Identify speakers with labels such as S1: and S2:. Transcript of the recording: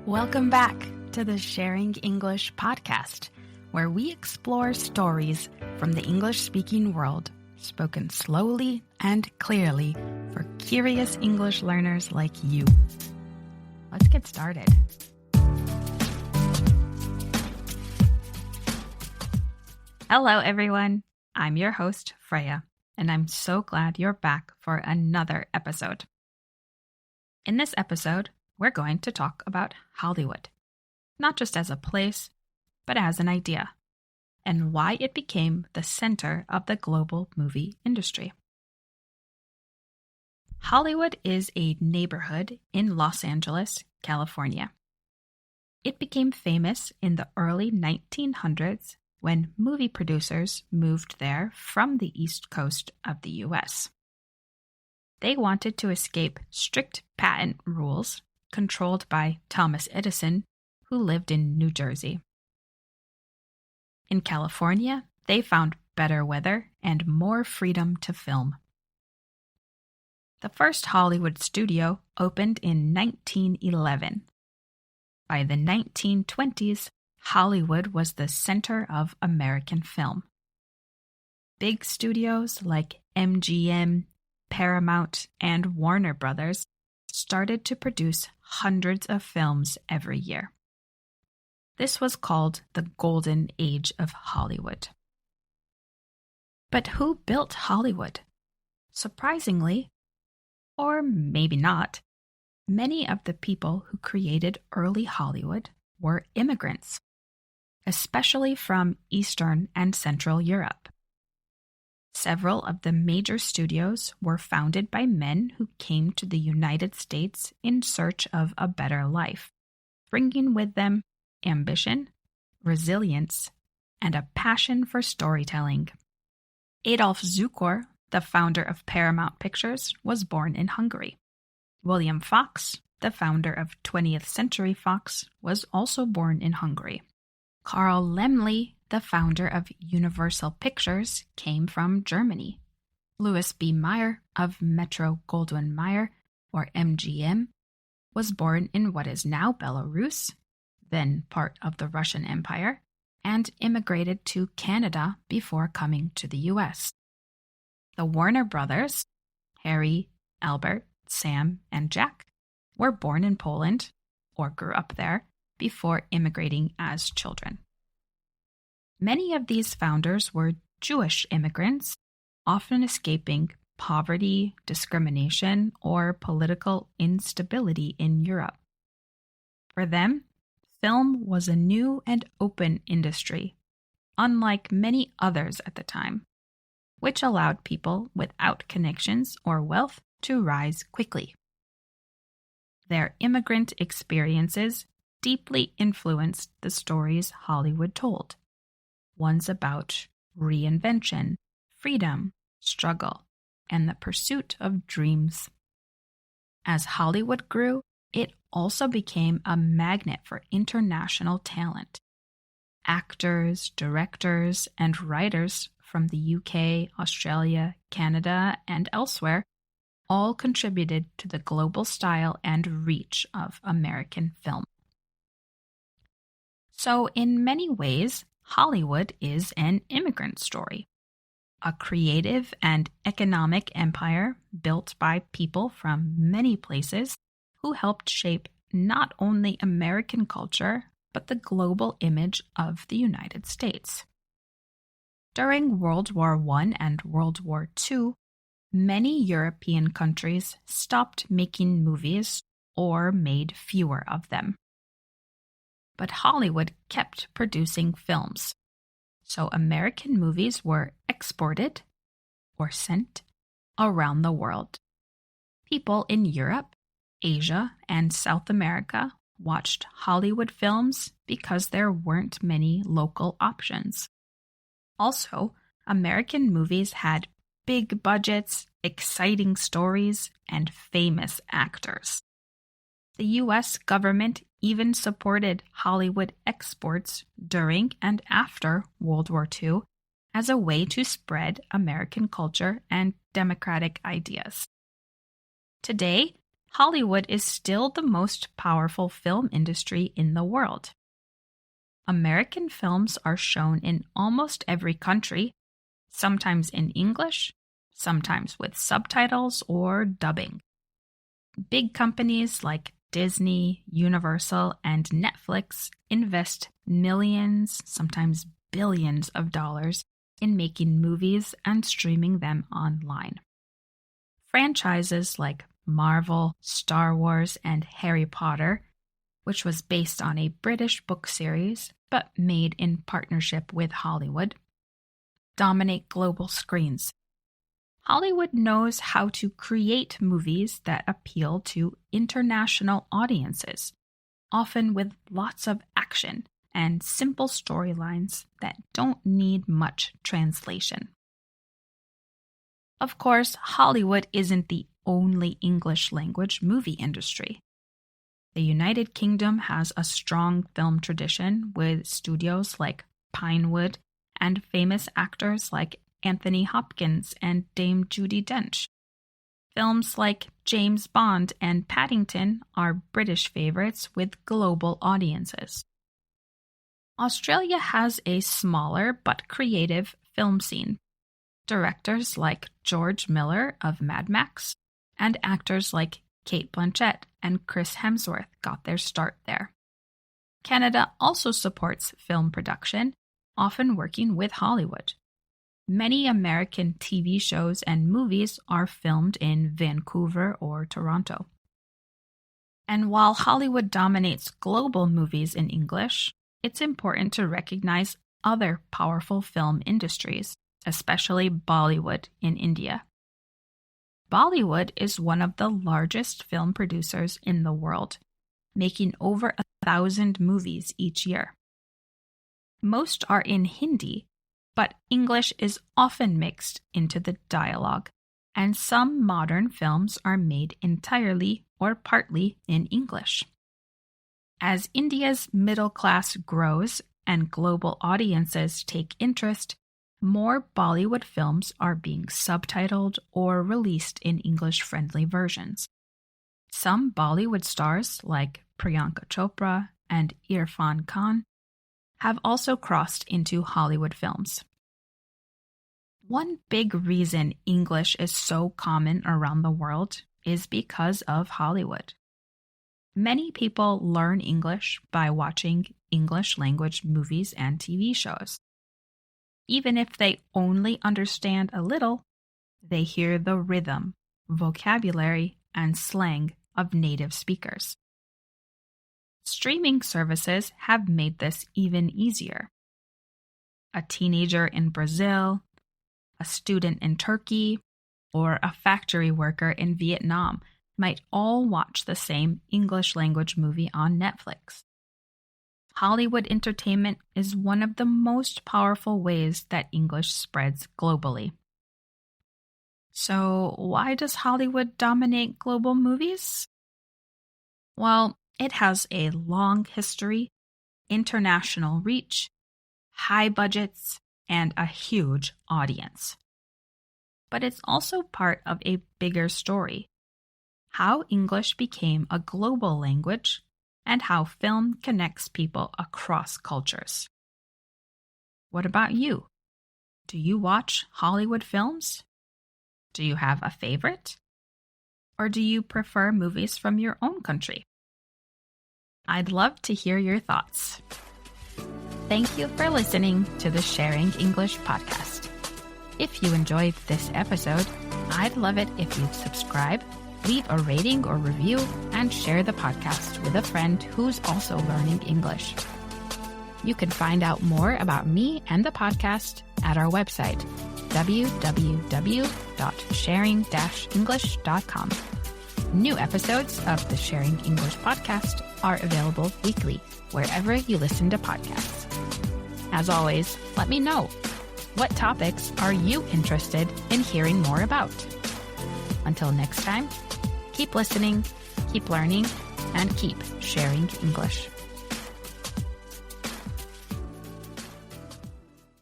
S1: Welcome back to the Sharing English podcast, where we explore stories from the English-speaking world, spoken slowly and clearly for curious English learners like you. Let's get started. Hello, everyone. I'm your host, Freya, and I'm so glad you're back for another episode. In this episode, we're going to talk about Hollywood, not just as a place, but as an idea, and why it became the center of the global movie industry. Hollywood is a neighborhood in Los Angeles, California. It became famous in the early 1900s when movie producers moved there from the East Coast of the U.S. They wanted to escape strict patent rules controlled by Thomas Edison, who lived in New Jersey. In California, they found better weather and more freedom to film. The first Hollywood studio opened in 1911. By the 1920s, Hollywood was the center of American film. Big studios like MGM, Paramount, and Warner Brothers started to produce hundreds of films every year. This was called the Golden Age of Hollywood. But who built Hollywood? Surprisingly, or maybe not, many of the people who created early Hollywood were immigrants, especially from Eastern and Central Europe. Several of the major studios were founded by men who came to the United States in search of a better life, bringing with them ambition, resilience, and a passion for storytelling. Adolf Zukor, the founder of Paramount Pictures, was born in Hungary. William Fox, the founder of 20th Century Fox, was also born in Hungary. Carl Laemmle, the founder of Universal Pictures, came from Germany. Louis B. Mayer of Metro-Goldwyn-Mayer, or MGM, was born in what is now Belarus, then part of the Russian Empire, and immigrated to Canada before coming to the U.S. The Warner Brothers, Harry, Albert, Sam, and Jack, were born in Poland, or grew up there, before immigrating as children. Many of these founders were Jewish immigrants, often escaping poverty, discrimination, or political instability in Europe. For them, film was a new and open industry, unlike many others at the time, which allowed people without connections or wealth to rise quickly. Their immigrant experiences deeply influenced the stories Hollywood told, ones about reinvention, freedom, struggle, and the pursuit of dreams. As Hollywood grew, it also became a magnet for international talent. Actors, directors, and writers from the UK, Australia, Canada, and elsewhere all contributed to the global style and reach of American film. So, in many ways, Hollywood is an immigrant story, a creative and economic empire built by people from many places who helped shape not only American culture, but the global image of the United States. During World War I and World War II, many European countries stopped making movies or made fewer of them. But Hollywood kept producing films, so American movies were exported or sent around the world. People in Europe, Asia, and South America watched Hollywood films because there weren't many local options. Also, American movies had big budgets, exciting stories, and famous actors. The U.S. government even supported Hollywood exports during and after World War II as a way to spread American culture and democratic ideas. Today, Hollywood is still the most powerful film industry in the world. American films are shown in almost every country, sometimes in English, sometimes with subtitles or dubbing. Big companies like Disney, Universal, and Netflix invest millions, sometimes billions of dollars in making movies and streaming them online. Franchises like Marvel, Star Wars, and Harry Potter, which was based on a British book series but made in partnership with Hollywood, dominate global screens. Hollywood knows how to create movies that appeal to international audiences, often with lots of action and simple storylines that don't need much translation. Of course, Hollywood isn't the only English-language movie industry. The United Kingdom has a strong film tradition with studios like Pinewood and famous actors like Anthony Hopkins and Dame Judi Dench. Films like James Bond and Paddington are British favorites with global audiences. Australia has a smaller but creative film scene. Directors like George Miller of Mad Max and actors like Cate Blanchett and Chris Hemsworth got their start there. Canada also supports film production, often working with Hollywood. Many American TV shows and movies are filmed in Vancouver or Toronto. And while Hollywood dominates global movies in English, it's important to recognize other powerful film industries, especially Bollywood in India. Bollywood is one of the largest film producers in the world, making over 1,000 movies each year. Most are in Hindi, but English is often mixed into the dialogue, and some modern films are made entirely or partly in English. As India's middle class grows and global audiences take interest, more Bollywood films are being subtitled or released in English-friendly versions. Some Bollywood stars, like Priyanka Chopra and Irfan Khan, have also crossed into Hollywood films. One big reason English is so common around the world is because of Hollywood. Many people learn English by watching English-language movies and TV shows. Even if they only understand a little, they hear the rhythm, vocabulary, and slang of native speakers. Streaming services have made this even easier. A teenager in Brazil, a student in Turkey, or a factory worker in Vietnam might all watch the same English-language movie on Netflix. Hollywood entertainment is one of the most powerful ways that English spreads globally. So, why does Hollywood dominate global movies? Well, it has a long history, international reach, high budgets, and a huge audience. But it's also part of a bigger story: how English became a global language and how film connects people across cultures. What about you? Do you watch Hollywood films? Do you have a favorite? Or do you prefer movies from your own country? I'd love to hear your thoughts. Thank you for listening to the Sharing English podcast. If you enjoyed this episode, I'd love it if you'd subscribe, leave a rating or review, and share the podcast with a friend who's also learning English. You can find out more about me and the podcast at our website, www.sharing-english.com. New episodes of the Sharing English podcast are available weekly, wherever you listen to podcasts. As always, let me know, what topics are you interested in hearing more about? Until next time, keep listening, keep learning, and keep sharing English.